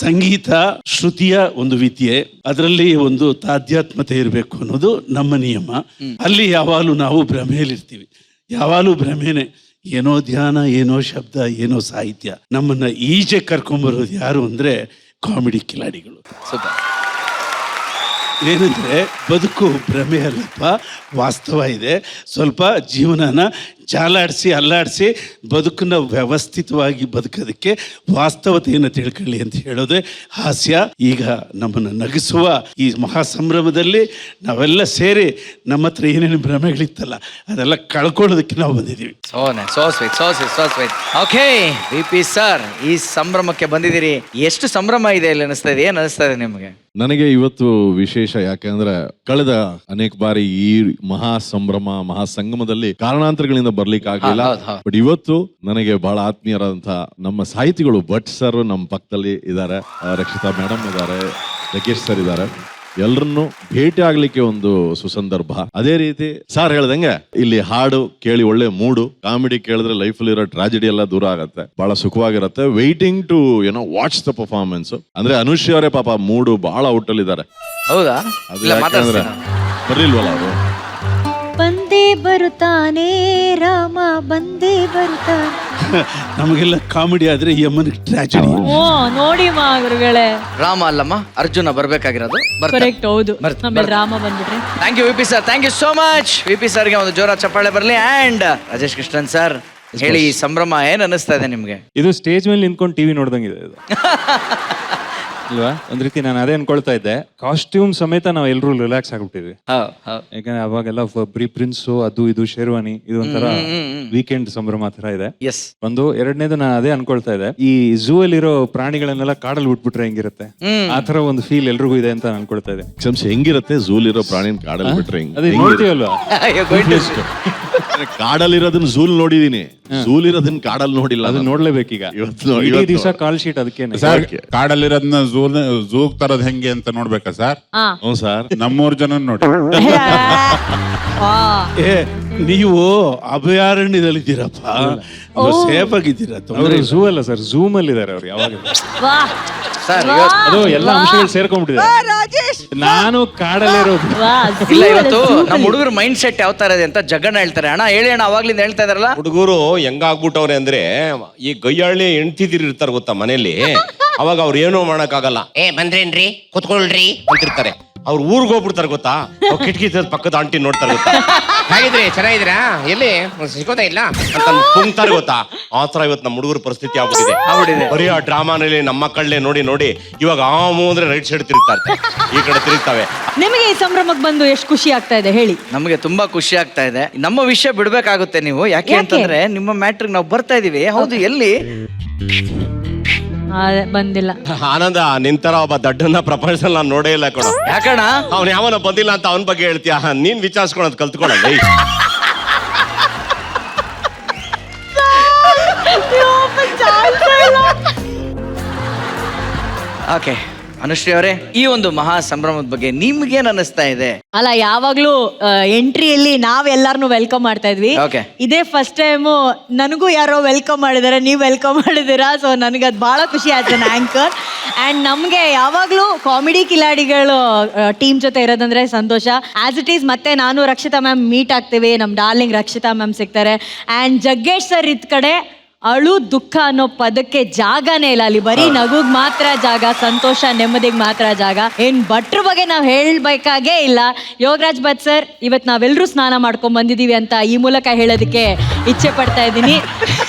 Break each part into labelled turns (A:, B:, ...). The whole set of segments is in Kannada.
A: ಸಂಗೀತ ಶ್ರುತಿಯ ಒಂದು ವಿದ್ಯೆ, ಅದರಲ್ಲಿ ಒಂದು ತಾಧ್ಯಾತ್ಮತೆ ಇರಬೇಕು ಅನ್ನೋದು ನಮ್ಮ ನಿಯಮ. ಅಲ್ಲಿ ಯಾವಾಗಲೂ ನಾವು ಭ್ರಮೆಯಲ್ಲಿರ್ತೀವಿ, ಯಾವಾಗಲೂ ಭ್ರಮೆನೆ. ಏನೋ ಧ್ಯಾನ, ಏನೋ ಶಬ್ದ, ಏನೋ ಸಾಹಿತ್ಯ. ನಮ್ಮನ್ನ ಈಚೆ ಕರ್ಕೊಂಬರೋದು ಯಾರು ಅಂದ್ರೆ ಕಾಮಿಡಿ ಕಿಲಾಡಿಗಳು. ಏನಂದ್ರೆ ಬದುಕು ಭ್ರಮೆ ಅಲ್ಲಪ್ಪ, ವಾಸ್ತವ ಇದೆ. ಸ್ವಲ್ಪ ಜೀವನನ ಚಾಲಾಡಿಸಿ ಅಲ್ಲಾಡಿಸಿ ಬದುಕನ್ನ ವ್ಯವಸ್ಥಿತವಾಗಿ ಬದುಕೋದಕ್ಕೆ ವಾಸ್ತವತೆಯನ್ನು ತಿಳ್ಕೊಳ್ಳಿ ಅಂತ ಹೇಳೋದೇ ಹಾಸ್ಯ. ಈಗ ನಮ್ಮನ್ನು ನಗಿಸುವ ಈ ಮಹಾಸಂಭ್ರಮದಲ್ಲಿ ನಾವೆಲ್ಲ ಸೇರಿ ನಮ್ಮ ಹತ್ರ ಏನೇನು ಭ್ರಮೆಗಳಿತ್ತಲ್ಲ ಅದೆಲ್ಲ ಕಳ್ಕೊಳ್ಳೋದಕ್ಕೆ ನಾವು ಬಂದಿದ್ದೀವಿ.
B: Okay VP. ಸರ್, ಈ ಸಂಭ್ರಮಕ್ಕೆ ಬಂದಿದ್ದೀರಿ. ಎಷ್ಟು ಸಂಭ್ರಮ ಇದೆ ಇಲ್ಲಿ ಅನಿಸ್ತಾ ಇದೆ, ಏನ್ ಅನಿಸ್ತಾ ಇದೆ ನಿಮಗೆ?
C: ನನಗೆ ಇವತ್ತು ವಿಶೇಷ, ಯಾಕೆಂದ್ರೆ ಕಳೆದ ಅನೇಕ ಬಾರಿ ಈ ಮಹಾ ಸಂಭ್ರಮ ಮಹಾ ಸಂಗಮದಲ್ಲಿ ಕಾರಣಾಂತರಗಳಿಂದ ಬರ್ಲಿಕ್ಕೆ ಆಗ್ಲಿಲ್ಲ. ಬಟ್ ಇವತ್ತು ನನಗೆ ಬಹಳ ಆತ್ಮೀಯರಾದಂತಹ ನಮ್ಮ ಸಾಹಿತಿಗಳು ಭಟ್ ಸರ್ ನಮ್ಮ ಪಕ್ಕದಲ್ಲಿ ಇದ್ದಾರೆ, ರಕ್ಷಿತಾ ಮೇಡಮ್ ಇದ್ದಾರೆ, ಜಗ್ಗೇಶ್ ಸರ್ ಇದ್ದಾರೆ. ಎಲ್ಲರನ್ನು ಭೇಟಿ ಆಗ್ಲಿಕ್ಕೆ ಒಂದು ಸುಸಂದರ್ಭ. ಅದೇ ರೀತಿ ಸರ್ ಹೇಳ್ದಂಗೆ ಇಲ್ಲಿ ಹಾಡು ಕೇಳಿ ಒಳ್ಳೆ ಮೂಡು, ಕಾಮಿಡಿ ಕೇಳಿದ್ರೆ ಲೈಫಲ್ಲಿ ಇರೋ ಟ್ರಾಜಿಡಿ ಎಲ್ಲ ದೂರ ಆಗತ್ತೆ, ಬಹಳ ಸುಖವಾಗಿರುತ್ತೆ. Waiting to watch the performance. ಅಂದ್ರೆ ಅನುಶ್ರೀ ಅವರೇ ಪಾಪ ಮೂಡು ಬಹಳ ಔಟ್ ಅಲ್ಲಿ ಇದ್ದಾರೆ.
B: ಹೌದಾ?
C: ಅದು ಯಾಕಂದ್ರೆ ಬರ್ಲಿಲ್ವಲ್ಲ ಅವರು.
D: ಬಂದೇ ಬರುತ್ತಾನೆ ರಾಮ, ಬಂದೇ ಬರುತ್ತಾನೆ.
A: ನಮಗೆಲ್ಲ ಕಾಮಿಡಿ ಆದ್ರೆ ಈ ಅಮ್ಮನಿಗೆ ಟ್ರಾಜಿಡಿ.
D: ಓ ನೋಡಿ ಗುರುಗಳೇ,
B: ರಾಮ ಅಲ್ಲಮ್ಮ, ಅರ್ಜುನ ಬರ್ಬೇಕಾಗಿರೋದು.
D: ಕರೆಕ್ಟ್, ಹೌದು. ಆಮೇಲೆ ರಾಮ ಬಂದ್ಬಿಟ್ರೆ.
B: Thank you VP. Sir, thank you so much. VP. ಸರ್ಗೆ ಒಂದು ಜೋರ ಚಪ್ಪಾಳೆ ಬರಲಿ. ಅಂಡ್ ರಾಜೇಶ್ ಕೃಷ್ಣನ್ ಸರ್, ಹೇಳಿ, ಈ ಸಂಭ್ರಮ ಏನ್ ಅನಿಸ್ತಾ ಇದೆ ನಿಮ್ಗೆ?
E: ಇದು ಸ್ಟೇಜ್ ಮೇಲೆ ನಿಂತ್ಕೊಂಡು ಟಿವಿ ನೋಡ್ದಂಗಿದೆ ಇದು ಅಲ್ವಾ? ಒಂದ್ ರೀತಿ ನಾನು ಅದೇ ಅನ್ಕೊಳ್ತಾ ಇದ್ದೆ, ಕಾಸ್ಟ್ಯೂಮ್ ಸಮೇತ ನಾವು ಎಲ್ಲರೂ ರಿಲ್ಯಾಕ್ಸ್ ಆಗ್ಬಿಟ್ಟಿದ್ವಿ. ಯಾಕಂದ್ರೆ ಅವಾಗೆಲ್ಲ ಬರೀ ಪ್ರಿನ್ಸು ಅದು ಇದು ಶೇರ್ವಾನಿ, ಇದು ಒಂಥರ ವೀಕೆಂಡ್ ಸಂಭ್ರಮ ತರ ಇದೆ.
B: ಎಸ್.
E: ಒಂದು ಎರಡನೇದು ನಾನು ಅದೇ ಅನ್ಕೊಳ್ತಾ ಇದ್ದೆ, ಈ ಝೂ ಅಲ್ಲಿರೋ ಪ್ರಾಣಿಗಳನ್ನೆಲ್ಲ ಕಾಡಲ್ಲಿ ಬಿಟ್ಬಿಟ್ರೆ ಹೆಂಗಿರುತ್ತೆ, ಆ ತರ ಒಂದು ಫೀಲ್ ಎಲ್ರಿಗೂ ಇದೆ ಅಂತ ಅನ್ಕೊಳ್ತಾ ಇದ್ದೆ.
C: ಹೆಂಗಿರುತ್ತೆ ಝೂಲ್ ಇರೋ ಪ್ರಾಣಿನ ಕಾಡಲ್ಲಿ ಬಿಟ್ರೆ?
E: ಅದೇ ನೋಡ್ತೀವಲ್ವಾ,
C: ಕಾಡಲ್ಲಿರೋದನ್ನ ಝೂಲ್ ನೋಡಿದೀನಿ, ಝೂಲ್ ಇರೋದನ್ನ ಕಾಡಲ್ಲಿ ನೋಡಿಲ್ಲ.
E: ಅದು ನೋಡ್ಲೇಬೇಕೀಗ.
C: ಇವತ್ತು
E: ದಿವಸ ಕಾಲ್ ಶೀಟ್ ಅದಕ್ಕೇನೆ.
F: ಸರ್, ಕಾಡಲ್ಲಿರೋದನ್ನ ಝೂಗ್ ತರದ್ ಹೆಂಗೆ ಅಂತ ನೋಡ್ಬೇಕಾ ಸರ್?
C: ಹ್ಞೂ ಸರ್,
F: ನಮ್ಮೂರ್ ಜನ ನೋಡಿ.
A: ನೀವು ಅಭಯಾರಣ್ಯದಲ್ಲಿದ್ದೀರಪ್ಪ, ಸೇಫ್ ಆಗಿದ್ದೀರಾ?
E: ಝೂ ಅಲ್ಲ ಸರ್, ಝೂಮ್ ಅಲ್ಲಿ ಇದಾರೆ ಅವ್ರು ಯಾವಾಗ.
B: ಸರ್,
E: ಅದು ಎಲ್ಲ ಅಂಶಗಳು ಸೇರ್ಕೊಂಡ್ಬಿಟ್ಟಿದೆ. ನಾನು ಕಾಡಲ್ಲೇ ಇರೋದು.
B: ಇಲ್ಲ, ಇವತ್ತು ನಮ್ಮ ಹುಡುಗರ ಮೈಂಡ್ ಸೆಟ್ ಯಾವ ತರ ಇದೆ ಅಂತ ಜಗಣ್ಣ ಹೇಳ್ತಾರೆ. ಅಣ್ಣ ಹೇಳಿ ಅಣ್ಣ, ಅವಾಗ್ಲಿಂದ ಹೇಳ್ತಾ ಇದಾರಲ್ಲ.
G: ಹುಡುಗರು ಹೆಂಗಾಗ್ಬಿಟ್ಟವ್ರೆ ಅಂದ್ರೆ, ಈ ಗಯ್ಯಾಳಿ ಹೆಂಡ್ತಿದಿರ್ ಇರ್ತಾರ ಗೊತ್ತಾ ಮನೇಲಿ, ಅವಾಗ ಅವ್ರು ಏನೋ ಮಾಡಕ್ಕಾಗಲ್ಲ. ಬಂದ್ರೇನ್ರಿ, ಕುತ್ಕೊಳ್ರಿ ಅಂತಿರ್ತಾರೆ. ಅವ್ರು ಊರ್ಗ್ ಹೋಗ್ಬಿಡ್ತಾರೆ ಗೊತ್ತಾ, ಅವ್ರು ಕಿಟಕಿ ಪಕ್ಕದ ಆಂಟಿ ನೋಡ್ತಾರೆ ಗೊತ್ತಾ, ಹೇಗಿದ್ರಿ, ಚೆನ್ನಾಗಿದ್ದೀರಾ, ಎಲ್ಲಿ ಸಿಗೋದೇ ಇಲ್ಲ ಅಂತ ಕುಂತಾರೆ ಗೊತ್ತಾ. ಆತರ ಇವತ್ತು ನಮ್ಮ ಹುಡುಗರ ಪರಿಸ್ಥಿತಿ ಆಗ್ಬಿಟ್ಟಿದೆ. ಬರೀ ಆ ಡ್ರಾಮಾನಲ್ಲಿ ನಮ್ಮ ಮಕ್ಕಳನ್ನೇ ನೋಡಿ ನೋಡಿ ಇವಾಗ ಆಮು ಅಂದ್ರೆ ರೈಟ್ ಸೈಡ್ ತಿರುಗ್ತಾರೆ, ಈ ಕಡೆ ತಿರುಗ್ತಾವೆ.
D: ನಿಮಗೆ ಈ ಸಂಭ್ರಮಕ್ಕೆ ಬಂದು ಎಷ್ಟು ಖುಷಿ ಆಗ್ತಾ ಇದೆ ಹೇಳಿ?
B: ನಮಗೆ ತುಂಬಾ ಖುಷಿ ಆಗ್ತಾ ಇದೆ. ನಮ್ಮ ವಿಷಯ ಬಿಡ್ಬೇಕಾಗುತ್ತೆ ನೀವು, ಯಾಕೆ ಅಂತಂದ್ರೆ ನಿಮ್ಮ ಮ್ಯಾಟ್ರಿಗೆ ನಾವು ಬರ್ತಾ ಇದೀವಿ. ಹೌದು, ಎಲ್ಲಿ
D: ಬಂದಿಲ್ಲ.
G: ಆನಂದ, ನಿಂತರ ಒಬ್ಬ ದಡ್ಡನ್ನ ಪ್ರಪಂಚದಲ್ಲಿ ನಾನು ನೋಡೇ ಇಲ್ಲ ಕೊಡ.
B: ಯಾಕಣ್ಣ?
G: ಅವ್ನು ಯಾವನ ಬಂದಿಲ್ಲ ಅಂತ ಅವನ ಬಗ್ಗೆ ಹೇಳ್ತೀಯ, ನೀನ್ ವಿಚಾರಿಸ್ಕೊಳೋದು ಕಲ್ತ್ಕೊಳ್ಳಲ್ಲ.
B: ಓಕೆ ಅನುಶ್ರೀ ಅವರೇ, ಈ ಒಂದು ಮಹಾ ಸಂಭ್ರಮದ ಬಗ್ಗೆ ನಿಮ್ಗೇನ್ ಅನಿಸ್ತಾ ಇದೆ?
D: ಅಲ್ಲ, ಯಾವಾಗ್ಲೂ ಎಂಟ್ರಿಯಲ್ಲಿ ನಾವೆಲ್ಲಾರನು ವೆಲ್ಕಮ್ ಮಾಡ್ತಾ ಇದ್ವಿ. ಇದೇ ಫಸ್ಟ್ ಟೈಮ್ ನನಗೂ ಯಾರೋ ವೆಲ್ಕಮ್ ಮಾಡಿದಾರೆ, ನೀವು ವೆಲ್ಕಮ್ ಮಾಡಿದ್ದೀರಾ. ಸೊ ನನಗದು ಬಹಳ ಖುಷಿ ಆಯ್ತು ಆಂಕರ್. ಅಂಡ್ ನಮ್ಗೆ ಯಾವಾಗ್ಲೂ ಕಾಮಿಡಿ ಕಿಲಾಡಿಗಳು ಟೀಮ್ ಜೊತೆ ಇರೋದಂದ್ರೆ ಸಂತೋಷ. ಆಸ್ ಇಟ್ ಈಸ್ ಮತ್ತೆ ನಾನು ರಕ್ಷಿತಾ ಮ್ಯಾಮ್ ಮೀಟ್ ಆಗ್ತೀವಿ, ನಮ್ ಡಾರ್ಲಿಂಗ್ ರಕ್ಷಿತಾ ಮ್ಯಾಮ್ ಸಿಗ್ತಾರೆ. ಅಂಡ್ ಜಗ್ಗೇಶ್ ಸರ್ ಇದ್ ಕಡೆ ಅಳು ದುಃಖ ಅನ್ನೋ ಪದಕ್ಕೆ ಜಾಗನೇ ಇಲ್ಲ, ಅಲ್ಲಿ ಬರೀ ನಗುಗ್ ಮಾತ್ರ ಜಾಗ, ಸಂತೋಷ ನೆಮ್ಮದಿಗೆ ಮಾತ್ರ ಜಾಗ. ಏನ್ ಭಟ್ರ ಬಗ್ಗೆ ನಾವ್ ಹೇಳ್ಬೇಕಾಗೇ ಇಲ್ಲ. ಯೋಗರಾಜ್ ಭಟ್ ಸರ್, ಇವತ್ ನಾವೆಲ್ಲರೂ ಸ್ನಾನ ಮಾಡ್ಕೊಂಡ್ ಬಂದಿದೀವಿ ಅಂತ ಈ ಮೂಲಕ ಹೇಳೋದಕ್ಕೆ ಇಚ್ಛೆ ಪಡ್ತಾ ಇದ್ದೀನಿ.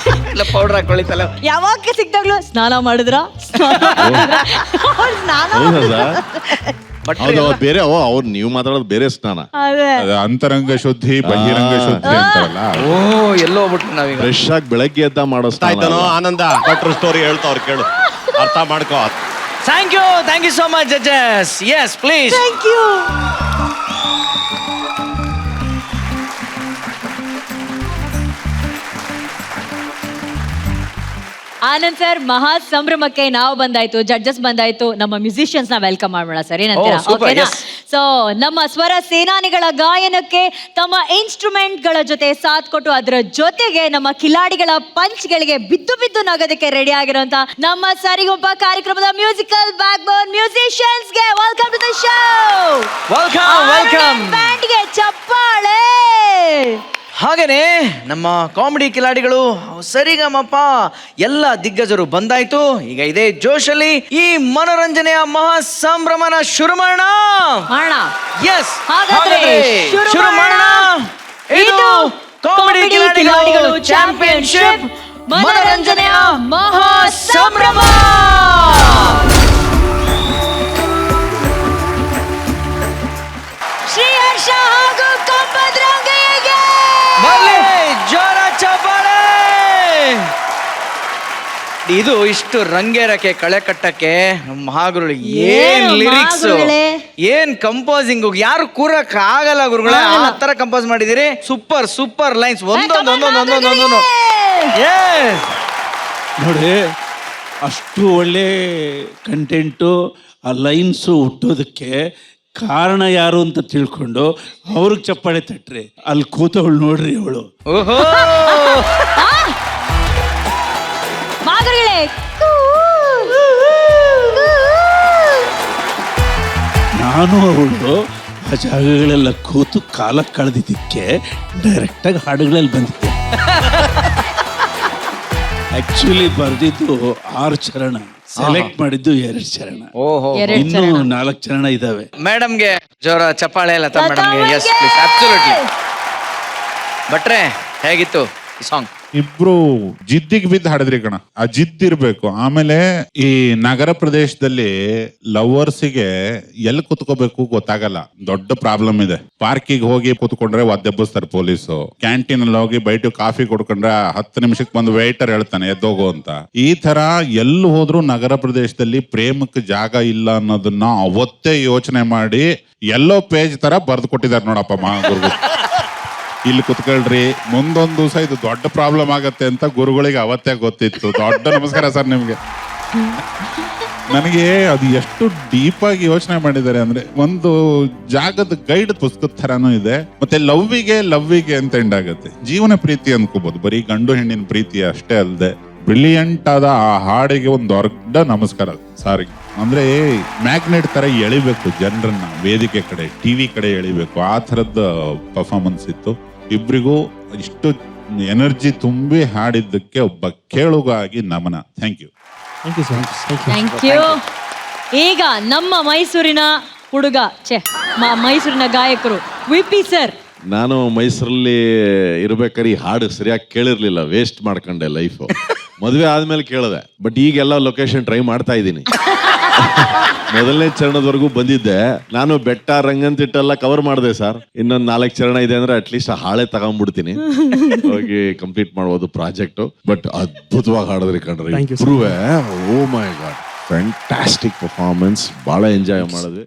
B: ಪೌಡರ್ ಹಾಕೊಳ್ಳಿತಲ್ಲ,
D: ಯಾವಾಗ ಸಿಕ್ತಾಗ್ಲೂ ಸ್ನಾನ ಮಾಡಿದ್ರ
C: ಬೇರೆ ಅವ್ರು ನೀವು ಮಾತಾಡೋದು ಬೇರೆ ಸ್ನಾನ.
F: ಅಂತರಂಗ ಶುದ್ಧಿ, ಬಹಿರಂಗ ಶುದ್ಧಿ ಅಂತಾರಲ್ಲ.
B: ಓ, ಎಲ್ಲೋ ಹೋಗ್ಬಿಟ್ಟು ನಾವೀಗ
C: ಫ್ರೆಶ್ ಆಗಿ ಬೆಳಗ್ಗೆ ಎದ್ದ ಮಾಡೋ ಸ್ನಾನ.
G: ಆನಂದ ಭಟ್ರ ಸ್ಟೋರಿ ಹೇಳ್ತಾವ್ರು, ಕೇಳು, ಅರ್ಥ ಮಾಡ್ಕೋ.
B: Thank you so much judges. Yes please.
D: Thank you. Anand sir, ಮಹಾ ಸಂಭ್ರಮಕ್ಕೆ ನಾವು ಬಂದಾಯ್ತು, ಜಡ್ಜಸ್ ಬಂದಾಯ್ತು, ನಮ್ಮ ಮ್ಯೂಸಿಷಿಯನ್ಸ್ ನ ವೆಲ್ಕಮ್ ಮಾಡೋಣ ಸರ್, ಏನಂತೀರಾ? ಓಕೆನಾ? ಸೊ ನಮ್ಮ ಸ್ವರ ಸೇನಾನಿಗಳ ಗಾಯನಕ್ಕೆ ತಮ್ಮ ಇನ್ಸ್ಟ್ರೂಮೆಂಟ್ಗಳ ಜೊತೆ ಸಾಥ್ ಕೊಟ್ಟು ಅದರ ಜೊತೆಗೆ ನಮ್ಮ ಕಿಲಾಡಿಗಳ ಪಂಚ್ಗಳಿಗೆ ಬಿದ್ದು ಬಿದ್ದು ನಗೋದಕ್ಕೆ ರೆಡಿ ಆಗಿರುವಂತ ನಮ್ಮ ಸರಿಗೊಬ್ಬ ಕಾರ್ಯಕ್ರಮದ ಮ್ಯೂಸಿಕಲ್ ಬ್ಯಾಕ್ ಬೋನ್ ಮ್ಯೂಸಿಷಿಯನ್ಸ್ಗೆ welcome to the show.
B: Welcome
D: ಬ್ಯಾಂಡ್ಗೆ ಚಪ್ಪಾಳೆ.
B: ಹಾಗೇನೆ ನಮ್ಮ ಕಾಮಿಡಿ ಕಿಲಾಡಿಗಳು ಸರಿಗಮಪ ಎಲ್ಲ ದಿಗ್ಗಜರು ಬಂದಾಯ್ತು. ಈಗ ಇದೇ ಜೋಶಲ್ಲಿ ಈ ಮನೋರಂಜನೆಯ ಮಹಾ ಸಂಭ್ರಮನ ಶುರು ಮಾಡೋಣ. ಎಸ್,
D: ಹಾಗಾದ್ರೆ ಶುರು ಮಾಡೋಣ.
B: ಇದು ಕಾಮಿಡಿ ಕಿಲಾಡಿಗಳು ಚಾಂಪಿಯನ್ಶಿಪ್ ಮನೋರಂಜನೆಯ ಮಹಾ ಸಂಭ್ರಮ.
D: ಶ್ರೀ ಹರ್ಷ ಹಾಗೂ ಕಂಪದ್ರಂಗಯ್ಯಗೆ
B: ಬರ್ಲಿ ಜೋರ ಚಪ್ಪಾಳೆ. ಇದು ಇಷ್ಟು ರಂಗೇರಕ್ಕೆ ಕಳೆ ಕಟ್ಟಕ್ಕೆ ಮಹಾಗುರುಗಳು ಏನ್
D: ಏನು
B: ಲಿರಿಕ್ಸ್,
D: ಮಹಾಗುರುಗಳೇ?
B: ಏನ್ ಕಂಪೋಸಿಂಗ್, ಯಾರು ಕೂರಕ್ ಆಗಲ್ಲ ಗುರುಗಳೇ. ಆ ತರ ಕಂಪೋಸ್ ಮಾಡಿದಿರಿ. ಸೂಪರ್ ಸೂಪರ್ ಲೈನ್ಸ್, ಒಂದೊಂದೊಂದೊಂದೊಂದೊಂದೊಂದು.
A: ನೋಡಿ, ಅಷ್ಟು ಒಳ್ಳೆ ಕಂಟೆಂಟು, ಆ ಲೈನ್ಸು ಹುಟ್ಟೋದಕ್ಕೆ ಕಾರಣ ಯಾರು ಅಂತ ತಿಳ್ಕೊಂಡು ಅವ್ರಿಗೆ ಚಪ್ಪಾಳೆ ತಟ್ರಿ. ಅಲ್ಲಿ ಕೂತವಳು ನೋಡ್ರಿ, ಅವಳು
B: ಓಹೋ,
D: ಮಾಗರುಗಳೇ
A: ನಾನು ಅವಳು ಆ ಜಾಗಗಳೆಲ್ಲ ಕೂತು ಕಾಲ ಕಳೆದಿದ್ದಕ್ಕೆ ಡೈರೆಕ್ಟಾಗಿ ಹಾಡುಗಳಲ್ಲಿ ಬಂದಿದ್ದೆ. ಆಕ್ಚುಲಿ ಬರೆದಿದ್ದು 6 ಚರಣ, ಸೆಲೆಕ್ಟ್ ಮಾಡಿದ್ದು 2 ಚರಣ.
B: ಓಹೋ.
A: ಇನ್ನೂ 4 ಚರಣ ಇದಾವೆ.
B: ಮೇಡಮ್ಗೆ ಜೋರ ಚಪ್ಪಾಳೆ ಲತಾ ಮೇಡಮ್ಗೆ. Yes please, absolutely. ಭಟ್ರೆ, ಹೇಗಿತ್ತು ಈ ಸಾಂಗ್?
F: ಇಬ್ರು ಜಿದ್ದಿಗೆ ಬಿದ್ದು ಹಾಡಿದ್ರಿ ಕಣ. ಆ ಜಿದ್ ಇರ್ಬೇಕು. ಆಮೇಲೆ ಈ ನಗರ ಪ್ರದೇಶದಲ್ಲಿ ಲವರ್ಸಿಗೆ ಎಲ್ಲಿ ಕುತ್ಕೋಬೇಕು ಗೊತ್ತಾಗಲ್ಲ. ದೊಡ್ಡ ಪ್ರಾಬ್ಲಮ್ ಇದೆ. ಪಾರ್ಕಿಗೆ ಹೋಗಿ ಕುತ್ಕೊಂಡ್ರೆ ಒದ್ದೆಬ್ಬಿಸ್ತಾರೆ ಪೊಲೀಸು. ಕ್ಯಾಂಟೀನ್ ಅಲ್ಲಿ ಹೋಗಿ ಬೈಟು ಕಾಫಿ ಕೊಡ್ಕೊಂಡ್ರೆ 10 ನಿಮಿಷಕ್ಕೆ ಬಂದು ವೇಟರ್ ಹೇಳ್ತಾನೆ ಎದ್ದೋಗು ಅಂತ. ಈ ತರ ಎಲ್ಲಿ ಹೋದ್ರು ನಗರ ಪ್ರದೇಶದಲ್ಲಿ ಪ್ರೇಮಕ್ಕೆ ಜಾಗ ಇಲ್ಲ ಅನ್ನೋದನ್ನ ಅವತ್ತೇ ಯೋಚನೆ ಮಾಡಿ ಎಲ್ಲೋ ಪೇಜ್ ತರ ಬರ್ದು ಕೊಟ್ಟಿದ್ದಾರೆ ನೋಡಪ್ಪ ಮಹಾಗುರುಗಳು. ಇಲ್ಲಿ ಕುತ್ಕೊಳ್ರಿ, ಮುಂದೊಂದು ದಿವಸ ಇದು ದೊಡ್ಡ ಪ್ರಾಬ್ಲಮ್ ಆಗತ್ತೆ ಅಂತ ಗುರುಗಳಿಗೆ ಅವತ್ತೇ ಗೊತ್ತಿತ್ತು. ದೊಡ್ಡ ನಮಸ್ಕಾರ ಸರ್ ನಿಮ್ಗೆ. ನನಗೆ ಅದು ಎಷ್ಟು ಡೀಪ್ ಆಗಿ ಯೋಚನೆ ಮಾಡಿದ್ದಾರೆ ಅಂದ್ರೆ, ಒಂದು ಜಾಗದ ಗೈಡ್ ಪುಸ್ತಕದ ತರಾನು ಇದೆ. ಮತ್ತೆ ಲವ್ವಿಗೆ ಅಂತ ಎಂಡ್ ಆಗುತ್ತೆ. ಜೀವನ ಪ್ರೀತಿ ಅನ್ಕೋಬಹುದು, ಬರೀ ಗಂಡು ಹೆಣ್ಣಿನ ಪ್ರೀತಿ ಅಷ್ಟೇ ಅಲ್ಲದೆ ಬ್ರಿಲಿಯಂಟ್ ಆದ ಆ ಹಾಡಿಗೆ ಒಂದು ದೊಡ್ಡ ನಮಸ್ಕಾರ ಸಾರಿಗೆ. ಅಂದ್ರೆ ಮ್ಯಾಗ್ನೆಟ್ ತರ ಎಳಿಬೇಕು ಜನರನ್ನ, ವೇದಿಕೆ ಕಡೆ, ಟಿವಿ ಕಡೆ ಎಳಿಬೇಕು. ಆ ತರದ ಪರ್ಫಾರ್ಮೆನ್ಸ್ ಇತ್ತು. ಇಬ್ರಿಗೂ ಇಷ್ಟು ಎನರ್ಜಿ ತುಂಬಿ ಹಾಡಿದ್ದಕ್ಕೆ ಒಬ್ಬ ಕೇಳುಗಾಗಿ ನಮನ. Thank you.
D: Thank you. ಈಗ ನಮ್ಮ ಮೈಸೂರಿನ ಹುಡುಗ ಮೈಸೂರಿನ ಗಾಯಕರು ವಿಪಿ ಸರ್.
C: ನಾನು ಮೈಸೂರಲ್ಲಿ ಇರ್ಬೇಕಾದ್ರೆ ಈ ಹಾಡು ಸರಿಯಾಗಿ ಕೇಳಿರ್ಲಿಲ್ಲ, ವೇಸ್ಟ್ ಮಾಡ್ಕೊಂಡೆ ಲೈಫ್. ಮದುವೆ ಆದ್ಮೇಲೆ ಕೇಳಿದೆ, ಬಟ್ ಈಗೆಲ್ಲ ಲೊಕೇಶನ್ ಟ್ರೈ ಮಾಡ್ತಾ ಇದ್ದೀನಿ. ಮೊದಲನೇ ಚರಣದವರೆಗೂ ಬಂದಿದ್ದೆ ನಾನು. ಬೆಟ್ಟ ರಂಗಂತಿಟ್ಟೆಲ್ಲ ಕವರ್ ಮಾಡಿದೆ ಸರ್. ಇನ್ನೊಂದು 4 ಚರಣ ಇದೆ ಅಂದ್ರೆ ಅಟ್ಲೀಸ್ಟ್ ಹಾಳೆ ತಗೊಂಡ್ಬಿಡ್ತೀನಿ, ಹೋಗಿ ಕಂಪ್ಲೀಟ್ ಮಾಡ್ಬೋದು ಪ್ರಾಜೆಕ್ಟ್. ಬಟ್ ಅದ್ಭುತವಾಗಿ ಹಾಡಿದ್ರಿ ಕಣ್ರಿ. ಓ ಮೈ ಗಾಡ್, ಫ್ಯಾಂಟಾಸ್ಟಿಕ್ ಪರ್ಫಾರ್ಮೆನ್ಸ್. ಬಹಳ ಎಂಜಾಯ್ ಮಾಡಿದ್ವಿ.